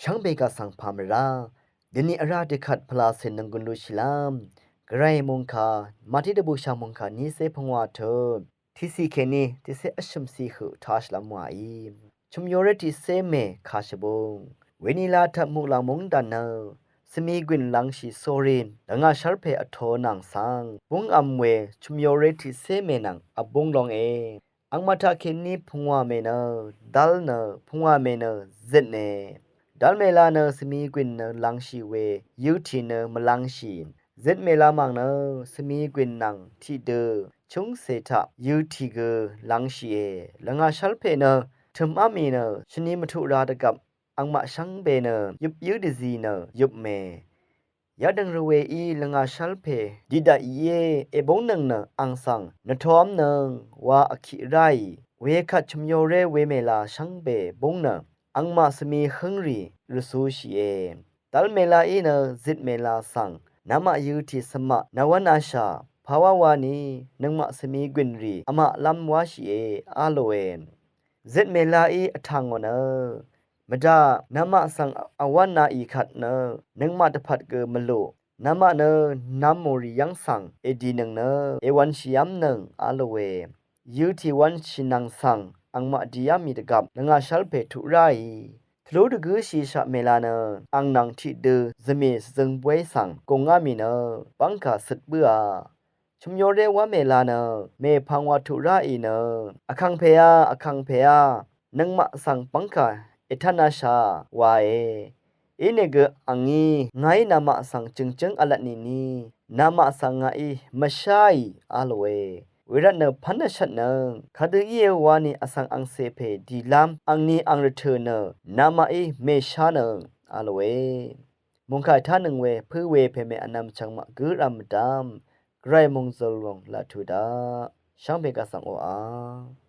ช่างเบกาสังพามราเดนี่อาราเดขัดพลาเซนังกุนดูชิลามไกรมงคามาที่เดบูชามงคานี้เซพงวาเธอที่สีเคนีที่เซอชมสีขุทัชลามวาอีชุมโยเรติเซเมคาชบงเวนิลาทับมุลามงดันเนอสมีกวินลังชีโซรินดังอาชาร์เพอโทนังสังวงอัมเวชุมโยเรติเซเมนังอบงลองเออังมาทาเคนีพงวาเมเนอดัลเนอพงวาเมเนอเซเนดัลเมลาเนสมีกวินเนลังชีเวยูทีเนมลังชีนเซเมลามังเนสมีกวินนังที่เดชุงเซทะยูทีเกลังชีเอลังอาชัลเพเนทึมอามีเนชนีมทุราดกับอังมาชังเบเนยุบยูดิซีเนยุบเมยาดังระเวอีลังอาชัลเพดิดาเยเอบงนังเนอังสังนทอมนังว่าอคิไรเวคัดชมโยเรเวเมลาชังเบบงเนอังมาสมีฮึงรีรสูชีเอตัลเมลาอีเนซิดเมลาสังนามายูทีสมะนาวนาชาภาวาวานีนังมาสมีกวินรีอมาลัมวาชีเออาโลเอซิดเมลาอีอทังวเนมดานามาสังอวันนาอีขัดเนนังมาตพัดเกมโลนามาเนนามโมริยังสังเอดีนังเนเอวันชิยัมนังอาโลเวยูทีวันชินังสังอังมาดียามีตกับนงาชัลเพทุไรทโลดกูชีชะเมลาเนอังนังที่เดซเมสซึงบวยสังกงามีเนปังกาสึดเบือชุมโยเรวะเมลาเนเมพังวาทุไรเนอคังเพยอคังเพยนังมาสังปังกาเอทานาชาวาเอเนกอังงีไงนามาสังจึงอลัดนีนามาสังไงมะชัยอาโลเวเวรันเนพันนชัดเนคาดเยวานีอสังอังเซเพดีลามอังนีอังรเทเนนามาเมชาเนอาโลเวมุงคายท่านึงเวเพื่อเวเพเมอนำชังมะกุรัมดามไกรมงซลวงลาทูดาช่างเบกาสังโออา